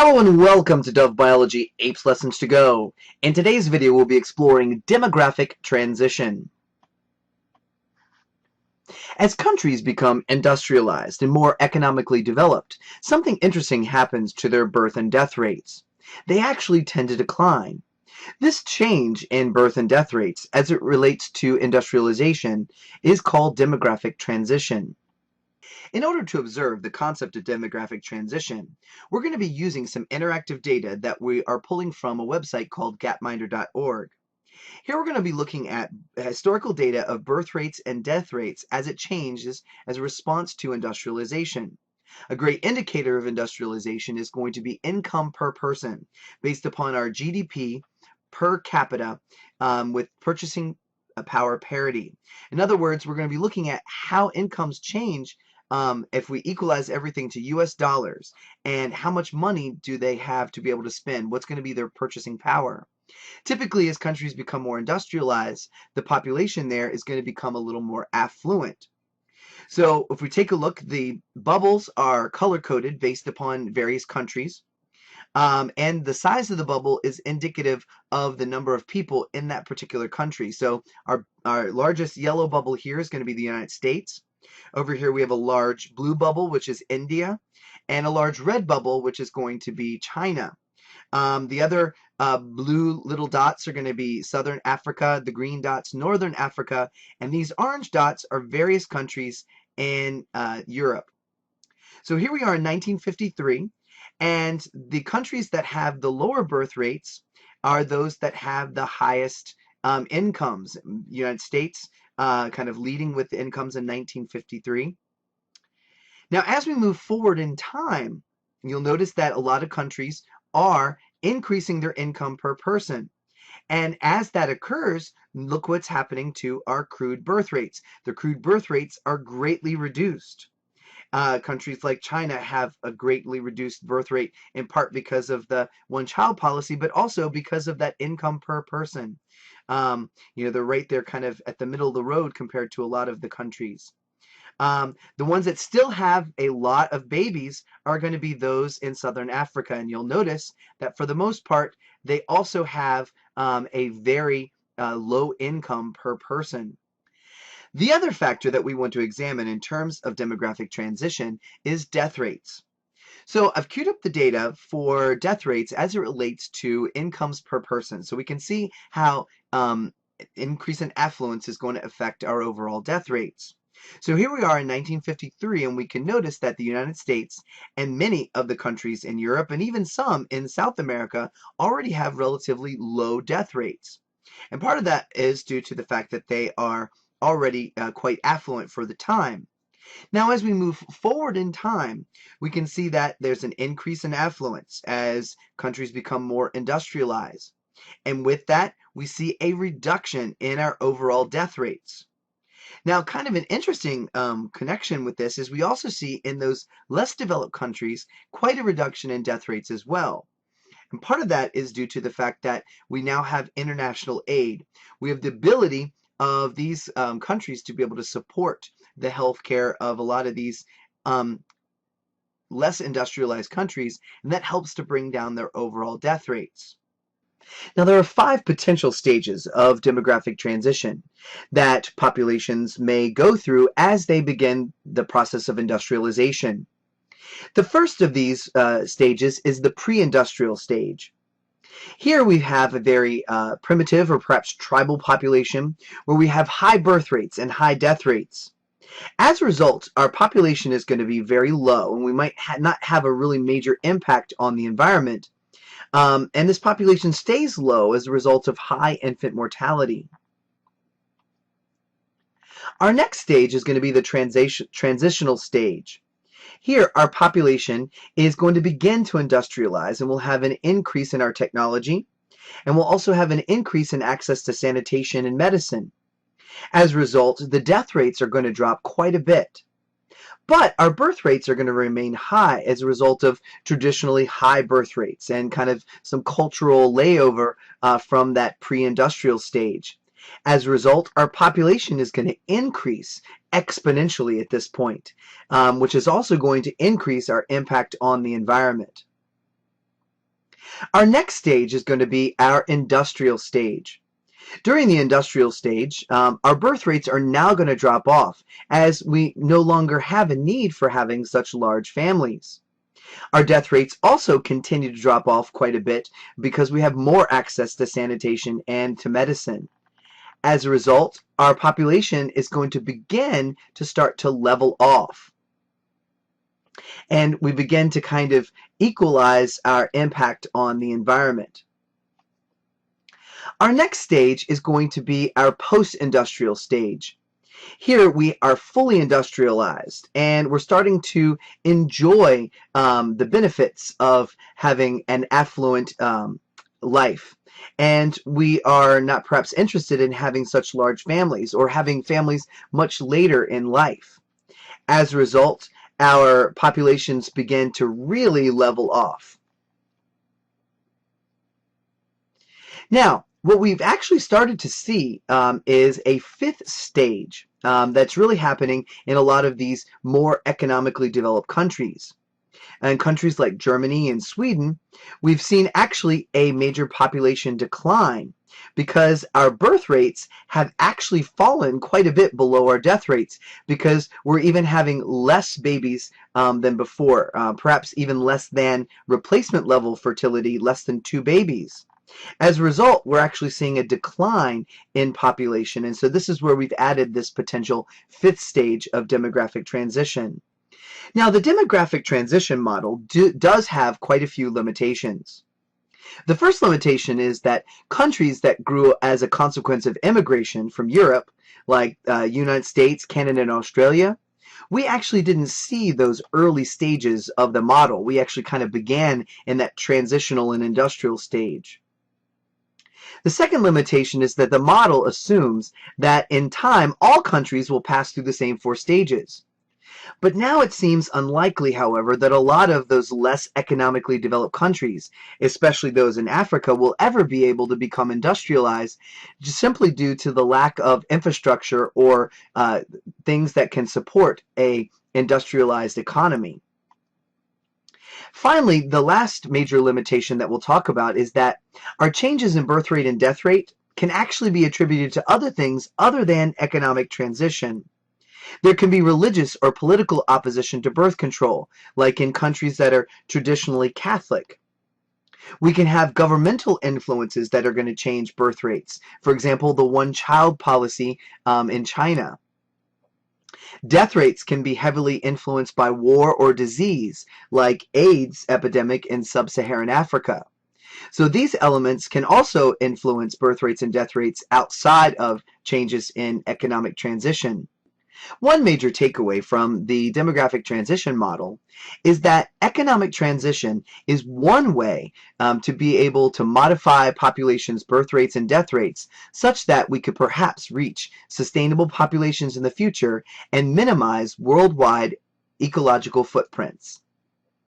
Hello and welcome to Dove Biology APES Lessons to Go. In today's video, we'll be exploring demographic transition. As countries become industrialized and more economically developed, something interesting happens to their birth and death rates. They actually tend to decline. This change in birth and death rates, as it relates to industrialization, is called demographic transition. In order to observe the concept of demographic transition, we're going to be using some interactive data that we are pulling from a website called gapminder.org. Here we're going to be looking at historical data of birth rates and death rates as it changes as a response to industrialization. A great indicator of industrialization is going to be income per person based upon our GDP per capita with purchasing power parity. In other words, we're going to be looking at how incomes change if we equalize everything to US dollars, and how much money do they have to be able to spend? What's going to be their purchasing power? Typically, as countries become more industrialized, the population there is going to become a little more affluent. So if we take a look, the bubbles are color-coded based upon various countries. And the size of the bubble is indicative of the number of people in that particular country. So our largest yellow bubble here is going to be the United States. Over here we have a large blue bubble, which is India, and a large red bubble, which is going to be China. The other blue little dots are going to be Southern Africa, the green dots, Northern Africa, and these orange dots are various countries in Europe. So here we are in 1953, and the countries that have the lower birth rates are those that have the highest incomes. United States kind of leading with the incomes in 1953. Now, as we move forward in time, you'll notice that a lot of countries are increasing their income per person. And as that occurs, look what's happening to our crude birth rates. The crude birth rates are greatly reduced. Countries like China have a greatly reduced birth rate, in part because of the one-child policy, but also because of that income per person. They're right there kind of at the middle of the road compared to a lot of the countries. The ones that still have a lot of babies are going to be those in Southern Africa. And you'll notice that for the most part, they also have a very low income per person. The other factor that we want to examine in terms of demographic transition is death rates. So I've queued up the data for death rates as it relates to incomes per person. So we can see how increase in affluence is going to affect our overall death rates. So here we are in 1953, and we can notice that the United States and many of the countries in Europe and even some in South America already have relatively low death rates. And part of that is due to the fact that they are already quite affluent for the time. Now, as we move forward in time, we can see that there's an increase in affluence as countries become more industrialized. And with that, we see a reduction in our overall death rates. Now, kind of an interesting connection with this is we also see in those less developed countries quite a reduction in death rates as well. And part of that is due to the fact that we now have international aid. We have the ability of these countries to be able to support the health care of a lot of these less industrialized countries, and that helps to bring down their overall death rates. Now, there are 5 potential stages of demographic transition that populations may go through as they begin the process of industrialization. The first of these stages is the pre-industrial stage. Here we have a very primitive or perhaps tribal population where we have high birth rates and high death rates. As a result, our population is going to be very low, and we might not have a really major impact on the environment. And this population stays low as a result of high infant mortality. Our next stage is going to be the transitional stage. Here, our population is going to begin to industrialize, and we'll have an increase in our technology, and we'll also have an increase in access to sanitation and medicine. As a result, the death rates are going to drop quite a bit. But our birth rates are going to remain high as a result of traditionally high birth rates and kind of some cultural layover from that pre-industrial stage. As a result, our population is going to increase exponentially at this point, which is also going to increase our impact on the environment. Our next stage is going to be our industrial stage. During the industrial stage, our birth rates are now going to drop off as we no longer have a need for having such large families. Our death rates also continue to drop off quite a bit because we have more access to sanitation and to medicine. As a result, our population is going to begin to start to level off. And we begin to kind of equalize our impact on the environment. Our next stage is going to be our post-industrial stage. Here we are fully industrialized and we're starting to enjoy the benefits of having an affluent life. And we are not perhaps interested in having such large families or having families much later in life. As a result, our populations begin to really level off. Now, what we've actually started to see is a fifth stage that's really happening in a lot of these more economically developed countries. And countries like Germany and Sweden, we've seen actually a major population decline because our birth rates have actually fallen quite a bit below our death rates because we're even having less babies than before, perhaps even less than replacement level fertility, less than 2 babies. As a result, we're actually seeing a decline in population, and so this is where we've added this potential fifth stage of demographic transition. Now, the demographic transition model does have quite a few limitations. The first limitation is that countries that grew as a consequence of immigration from Europe, like United States, Canada, and Australia, we actually didn't see those early stages of the model. We actually kind of began in that transitional and industrial stage. The second limitation is that the model assumes that in time all countries will pass through the same 4 stages. But now it seems unlikely, however, that a lot of those less economically developed countries, especially those in Africa, will ever be able to become industrialized just simply due to the lack of infrastructure or things that can support a industrialized economy. Finally, the last major limitation that we'll talk about is that our changes in birth rate and death rate can actually be attributed to other things other than economic transition. There can be religious or political opposition to birth control, like in countries that are traditionally Catholic. We can have governmental influences that are going to change birth rates. For example, the one-child policy in China. Death rates can be heavily influenced by war or disease, like AIDS epidemic in sub-Saharan Africa. So these elements can also influence birth rates and death rates outside of changes in economic transition. One major takeaway from the demographic transition model is that economic transition is one way to be able to modify populations' birth rates and death rates such that we could perhaps reach sustainable populations in the future and minimize worldwide ecological footprints.